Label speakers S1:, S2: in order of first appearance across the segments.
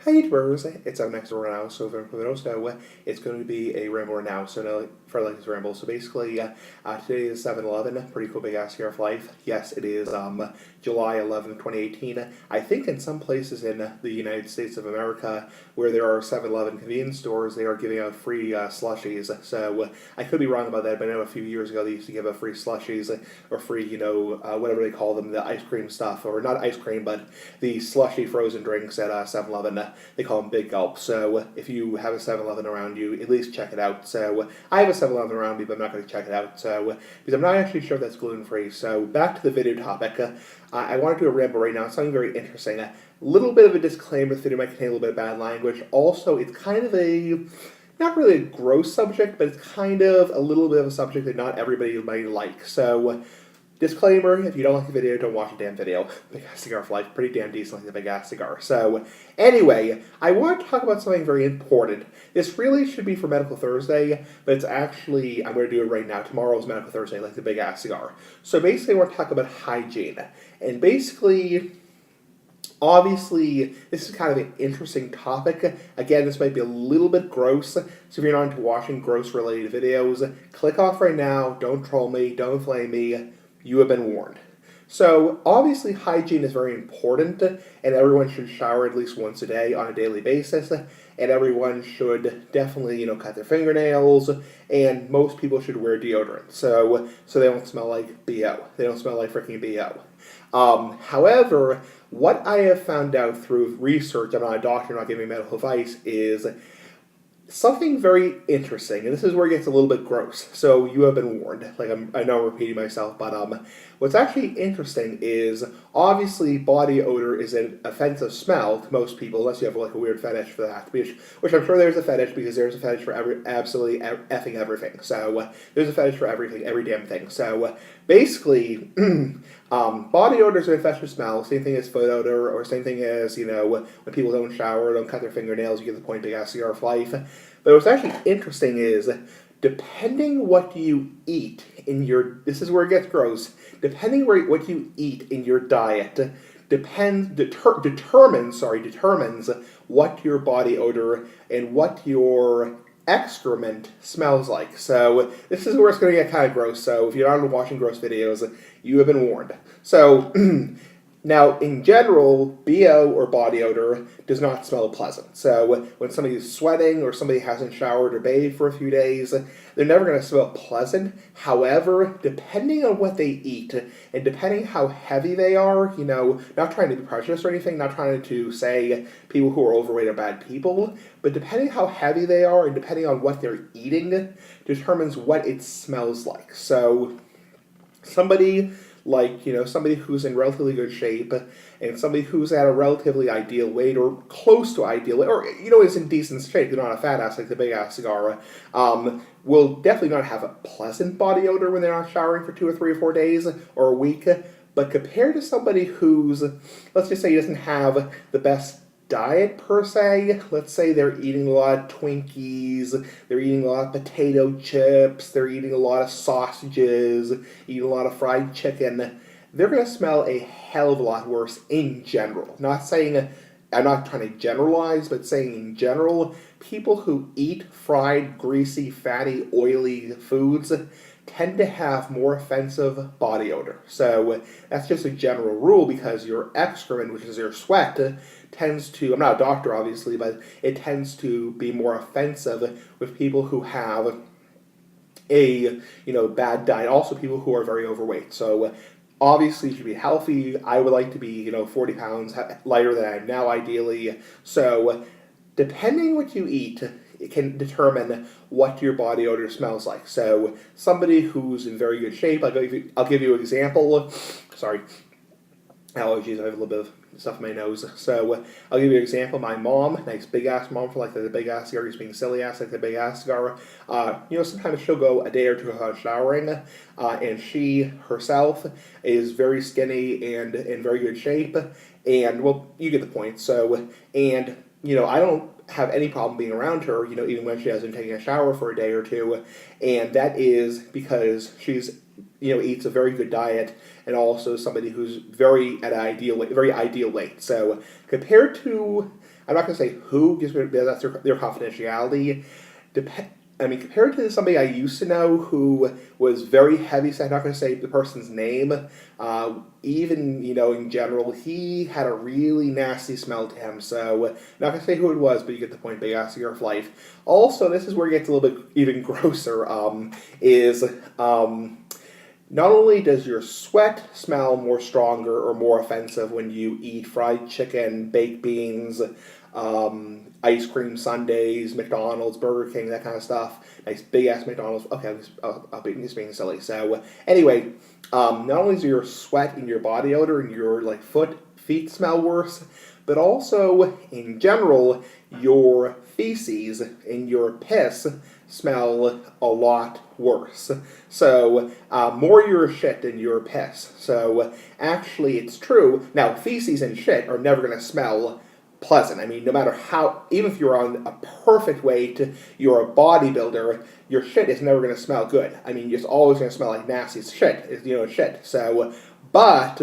S1: Hey Spurs, it's up next door now, so it's going to be a Ramble now, so no, for like this Ramble. So basically, today is 7/11, pretty cool big ass year of life. Yes, it is July 11th, 2018. I think in some places in the United States of America where there are 7-Eleven convenience stores, they are giving out free slushies. So I could be wrong about that, but I know a few years ago they used to give out free slushies or free, whatever they call them, the ice cream stuff, or not ice cream, but the slushy frozen drinks at 7-Eleven. They call them Big Gulp. So if you have a 7-Eleven around you, at least check it out. So I have a 7-Eleven around me, but I'm not going to check it out. So because I'm not actually sure if that's gluten free. So back to the video topic. I want to do a ramble right now. It's something very interesting. A little bit of a disclaimer. The video might contain a little bit of bad language. Also, it's kind of a not really a gross subject, but it's kind of a little bit of a subject that not everybody might like. So disclaimer, if you don't like the video, don't watch the damn video. Big Ass Cigar for Life, pretty damn decent like the Big Ass Cigar. So, anyway, I want to talk about something very important. This really should be for Medical Thursday, but it's actually, I'm going to do it right now. Tomorrow's Medical Thursday, like the Big Ass Cigar. So basically, I want to talk about hygiene. And basically, obviously, this is kind of an interesting topic. Again, this might be a little bit gross, so if you're not into watching gross-related videos, click off right now. Don't troll me. Don't flame me. You have been warned. So, obviously, hygiene is very important, and everyone should shower at least once a day on a daily basis, and everyone should definitely, cut their fingernails, and most people should wear deodorant, so they don't smell like BO. They don't smell like freaking BO. However, what I have found out through research, I'm not a doctor, I'm not giving medical advice, is something very interesting, and this is where it gets a little bit gross, so you have been warned. I know I'm repeating myself, but what's actually interesting is, obviously, body odor is an offensive smell to most people, unless you have like a weird fetish for that, which I'm sure there's a fetish, because there's a fetish for absolutely effing everything. So there's a fetish for everything, every damn thing. So basically, body odor is an offensive smell, same thing as foot odor, or same thing as, when people don't shower, don't cut their fingernails, you get the point, Big Ass Cigar of Life. But what's actually interesting is, depending what you eat in your, this is where it gets gross, depending what you eat in your diet, determines what your body odor and what your excrement smells like. So this is where it's going to get kind of gross. So if you're not watching gross videos, you have been warned. So now, in general, BO or body odor does not smell pleasant. So when somebody's sweating or somebody hasn't showered or bathed for a few days, they're never going to smell pleasant. However, depending on what they eat and depending how heavy they are, not trying to be prejudiced or anything, not trying to say people who are overweight are bad people, but depending how heavy they are and depending on what they're eating determines what it smells like. So somebody somebody who's in relatively good shape and somebody who's at a relatively ideal weight or close to ideal weight, or, is in decent shape, they're not a fat ass like the Big Ass Cigar, will definitely not have a pleasant body odor when they're not showering for 2 or 3 or 4 days or a week. But compared to somebody who's, let's just say, doesn't have the best diet per se, let's say they're eating a lot of Twinkies, they're eating a lot of potato chips, they're eating a lot of sausages, eating a lot of fried chicken, they're going to smell a hell of a lot worse in general. Not saying, I'm not trying to generalize, but saying in general, people who eat fried, greasy, fatty, oily foods tend to have more offensive body odor. So that's just a general rule, because your excrement, which is your sweat, tends to, I'm not a doctor obviously, but it tends to be more offensive with people who have a, bad diet. Also people who are very overweight. So obviously you should be healthy. I would like to be, 40 pounds lighter than I am now ideally. So depending what you eat, it can determine what your body odor smells like. So somebody who's in very good shape, I'll give you an example. Sorry, allergies, I have a little bit of stuff in my nose. So I'll give you an example. My mom, nice big ass mom for like the Big Ass Cigar, just being silly ass like the Big Ass Cigar. Sometimes she'll go a day or two without showering, and she herself is very skinny and in very good shape. And well, you get the point. So, and I don't have any problem being around her, even when she hasn't taken a shower for a day or two, and that is because she's, eats a very good diet, and also somebody who's very ideal weight. So compared to, I'm not going to say who, because that's their confidentiality. I mean, compared to somebody I used to know who was very heavy set, I'm not going to say the person's name, even, in general, he had a really nasty smell to him. So, not going to say who it was, but you get the point, big ass year of life. Also, this is where it gets a little bit even grosser, is not only does your sweat smell more stronger or more offensive when you eat fried chicken, baked beans, ice cream sundaes, McDonald's, Burger King, that kind of stuff. Nice big ass McDonald's. Okay, I'll be just being silly. So anyway, not only is your sweat and your body odor and your feet smell worse, but also in general your feces and your piss smell a lot worse. So more your shit than your piss. So actually, it's true. Now feces and shit are never going to smell pleasant. I mean, no matter how, even if you're on a perfect weight, you're a bodybuilder, your shit is never going to smell good. I mean, it's always going to smell like nasty shit. Shit. So, but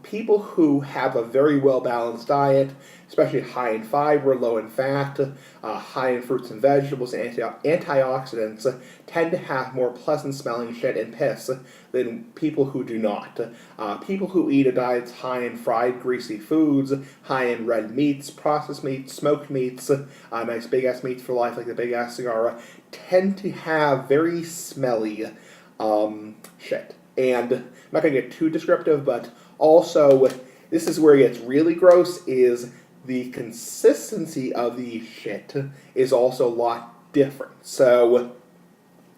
S1: people who have a very well balanced diet, especially high in fiber, low in fat, high in fruits and vegetables, and antioxidants, tend to have more pleasant smelling shit and piss than people who do not. People who eat a diet high in fried, greasy foods, high in red meats, processed meats, smoked meats, nice big ass meats for life like the big ass cigar, tend to have very smelly shit. And I'm not going to get too descriptive, but also, this is where it gets really gross, is the consistency of the shit is also a lot different. So,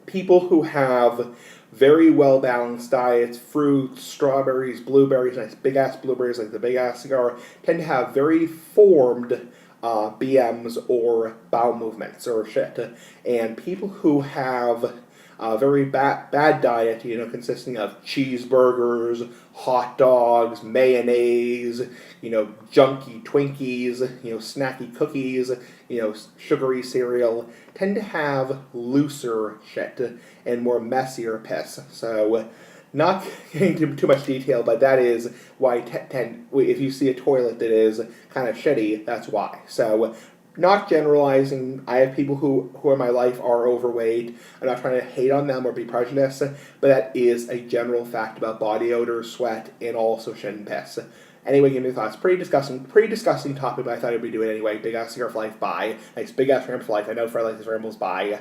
S1: people who have very well balanced diets, fruits, strawberries, blueberries, nice big ass blueberries like the big ass cigar, tend to have very formed BMs or bowel movements or shit. And people who have a very bad diet, consisting of cheeseburgers, hot dogs, mayonnaise, junky Twinkies, snacky cookies, sugary cereal, tend to have looser shit and more messier piss. So, not getting into too much detail, but that is why if you see a toilet that is kind of shitty, that's why. So, not generalizing. I have people who in my life are overweight. I'm not trying to hate on them or be prejudiced, but that is a general fact about body odor, sweat, and also shit and piss. Anyway, give me your thoughts. Pretty disgusting topic, but I thought I'd be doing it anyway. Big ass cigar for life, bye. Nice big ass ramble for life. I know Fred likes his rambles, bye.